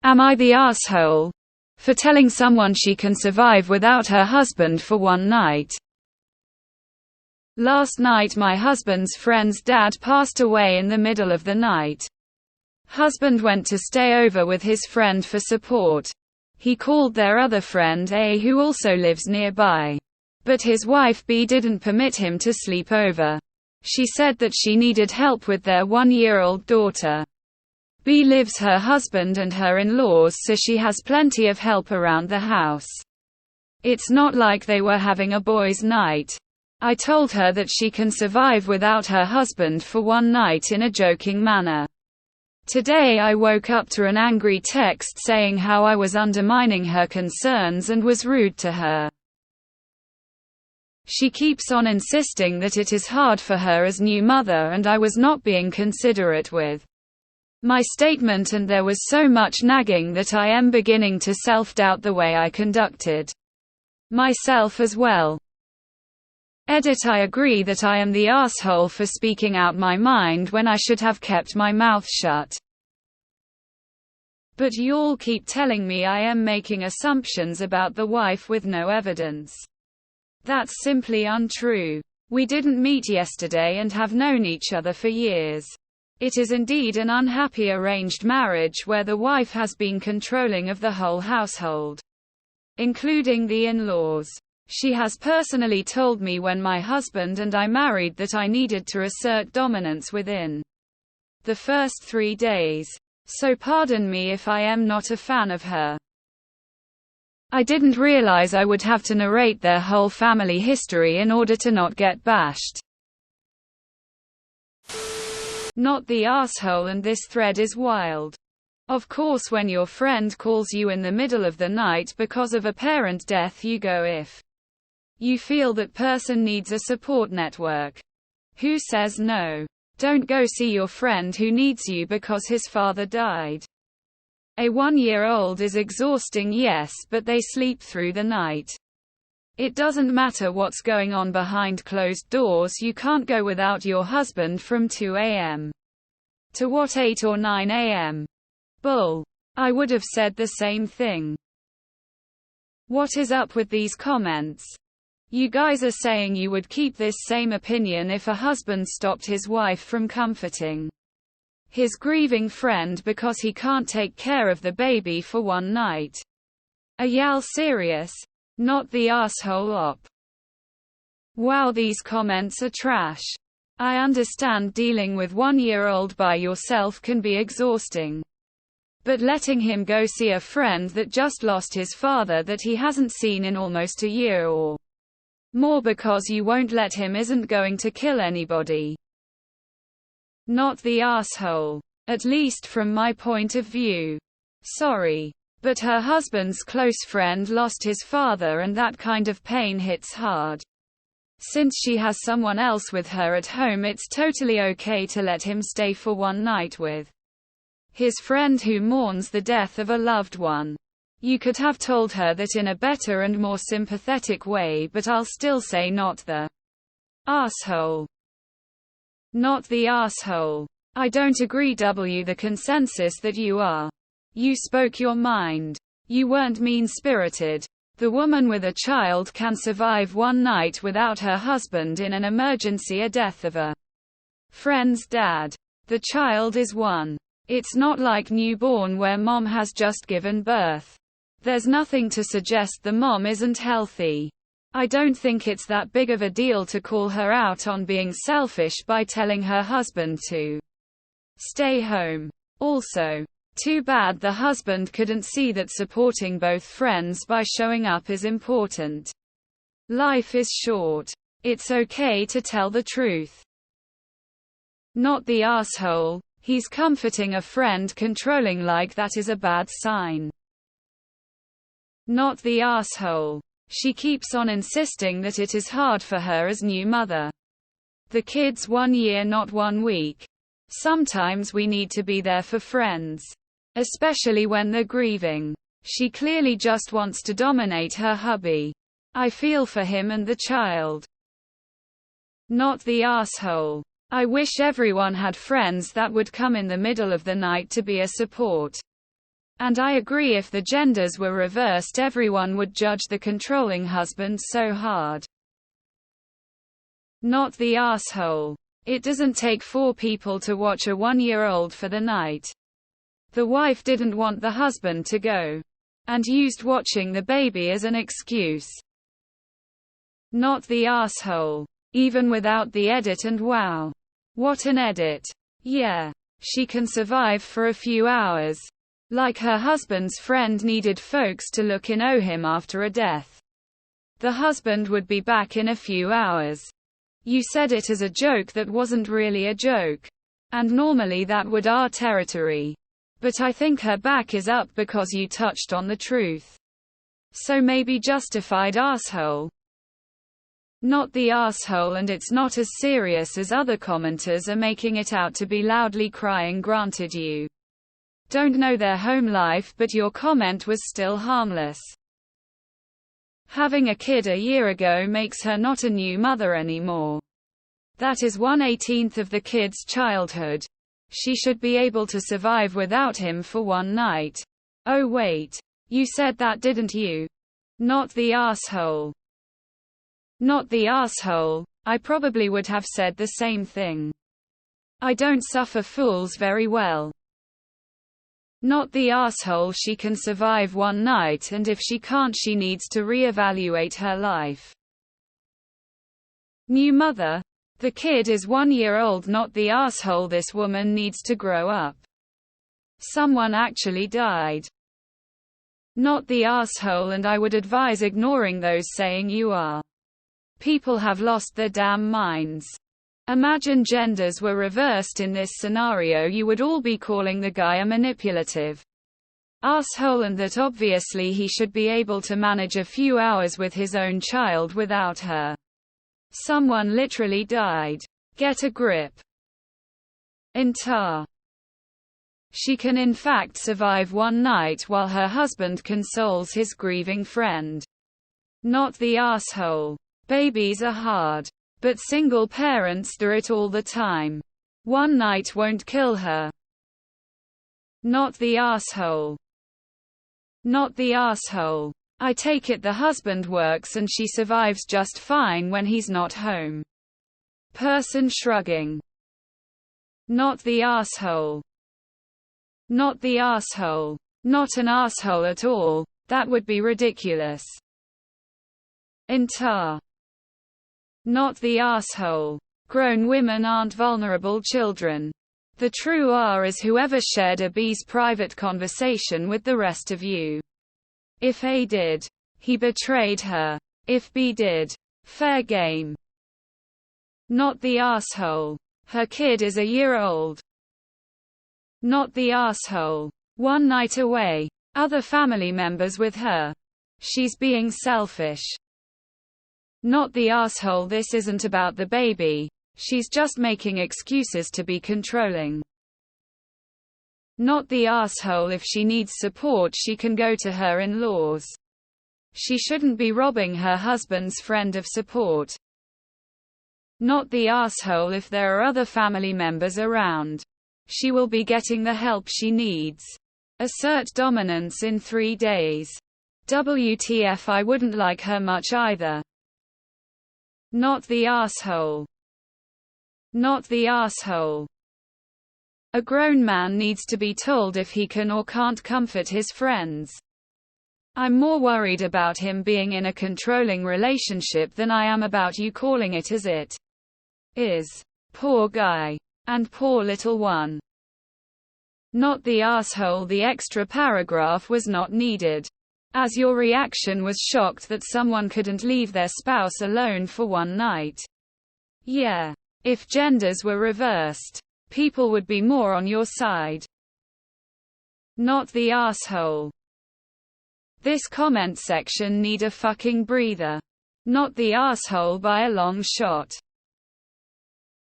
Am I the asshole for telling someone she can survive without her husband for one night? Last night my husband's friend's dad passed away in the middle of the night. Husband went to stay over with his friend for support. He called their other friend A, who also lives nearby. But his wife B didn't permit him to sleep over. She said that she needed help with their 1-year-old daughter. B lives her husband and her in-laws, so she has plenty of help around the house. It's not like they were having a boys' night. I told her that she can survive without her husband for one night in a joking manner. Today I woke up to an angry text saying how I was undermining her concerns and was rude to her. She keeps on insisting that it is hard for her as new mother and I was not being considerate with my statement, and there was so much nagging that I am beginning to self-doubt the way I conducted myself as well. Edit. I agree that I am the asshole for speaking out my mind when I should have kept my mouth shut. But y'all keep telling me I am making assumptions about the wife with no evidence. That's simply untrue. We didn't meet yesterday and have known each other for years. It is indeed an unhappy arranged marriage where the wife has been controlling of the whole household, including the in-laws. She has personally told me when my husband and I married that I needed to assert dominance within the first 3 days. So pardon me if I am not a fan of her. I didn't realize I would have to narrate their whole family history in order to not get bashed. Not the asshole, and this thread is wild. Of course, when your friend calls you in the middle of the night because of a parent death, you go if you feel that person needs a support network. Who says no? Don't go see your friend who needs you because his father died. A 1-year-old is exhausting, yes, but they sleep through the night. It doesn't matter what's going on behind closed doors. You can't go without your husband from 2 a.m. to what, 8 or 9 a.m. Bull. I would have said the same thing. What is up with these comments? You guys are saying you would keep this same opinion if a husband stopped his wife from comforting his grieving friend because he can't take care of the baby for one night. Are y'all serious? Not the asshole op. Wow, these comments are trash. I understand dealing with 1-year-old by yourself can be exhausting. But letting him go see a friend that just lost his father that he hasn't seen in almost a year or more because you won't let him isn't going to kill anybody. Not the asshole. At least from my point of view. Sorry. But her husband's close friend lost his father and that kind of pain hits hard. Since she has someone else with her at home, it's totally okay to let him stay for one night with his friend who mourns the death of a loved one. You could have told her that in a better and more sympathetic way, but I'll still say not the asshole. Not the asshole. I don't agree. The consensus that you are. You spoke your mind. You weren't mean-spirited. The woman with a child can survive one night without her husband in an emergency, a death of a friend's dad. The child is one. It's not like newborn where mom has just given birth. There's nothing to suggest the mom isn't healthy. I don't think it's that big of a deal to call her out on being selfish by telling her husband to stay home. Also, too bad the husband couldn't see that supporting both friends by showing up is important. Life is short. It's okay to tell the truth. Not the asshole. He's comforting a friend. Controlling like that is a bad sign. Not the asshole. She keeps on insisting that it is hard for her as new mother. The kid's 1 year, not 1 week. Sometimes we need to be there for friends. Especially when they're grieving. She clearly just wants to dominate her hubby. I feel for him and the child. Not the asshole. I wish everyone had friends that would come in the middle of the night to be a support. And I agree, if the genders were reversed, everyone would judge the controlling husband so hard. Not the asshole. It doesn't take 4 people to watch a 1-year-old for the night. The wife didn't want the husband to go, and used watching the baby as an excuse. Not the asshole. Even without the edit, and wow, what an edit. Yeah. She can survive for a few hours. Like her husband's friend needed folks to look in on him after a death. The husband would be back in a few hours. You said it as a joke that wasn't really a joke. And normally that would our territory. But I think her back is up because you touched on the truth. So maybe justified asshole. Not the asshole, and it's not as serious as other commenters are making it out to be, loudly crying. Granted, you don't know their home life, but your comment was still harmless. Having a kid a year ago makes her not a new mother anymore. That is 1/18 of the kid's childhood. She should be able to survive without him for one night. Oh wait. You said that, didn't you? Not the asshole. Not the asshole. I probably would have said the same thing. I don't suffer fools very well. Not the asshole. She can survive one night, and if she can't, she needs to reevaluate her life. New mother. The kid is 1 year old. Not the asshole. This woman needs to grow up. Someone actually died. Not the asshole, and I would advise ignoring those saying you are. People have lost their damn minds. Imagine genders were reversed in this scenario. You would all be calling the guy a manipulative asshole, and that obviously he should be able to manage a few hours with his own child without her. Someone literally died. Get a grip. Intar. She can in fact survive one night while her husband consoles his grieving friend. Not the asshole. Babies are hard. But single parents do it all the time. One night won't kill her. Not the asshole. Not the asshole. I take it the husband works and she survives just fine when he's not home. Person shrugging. Not the asshole. Not the asshole. Not an asshole at all. That would be ridiculous. Intar. Not the asshole. Grown women aren't vulnerable children. The true R is whoever shared a B's private conversation with the rest of you. If A did, he betrayed her. If B did, fair game. Not the asshole. Her kid is a year old. Not the asshole. One night away. Other family members with her. She's being selfish. Not the asshole. This isn't about the baby. She's just making excuses to be controlling. Not the asshole. If she needs support, she can go to her in-laws. She shouldn't be robbing her husband's friend of support. Not the asshole. If there are other family members around, she will be getting the help she needs. Assert dominance in 3 days. WTF, I wouldn't like her much either. Not the asshole. Not the asshole. A grown man needs to be told if he can or can't comfort his friends. I'm more worried about him being in a controlling relationship than I am about you calling it as it is. Poor guy. And poor little one. Not the asshole. The extra paragraph was not needed, as your reaction was shocked that someone couldn't leave their spouse alone for one night. Yeah. If genders were reversed, people would be more on your side. Not the asshole. This comment section need a fucking breather. Not the asshole by a long shot.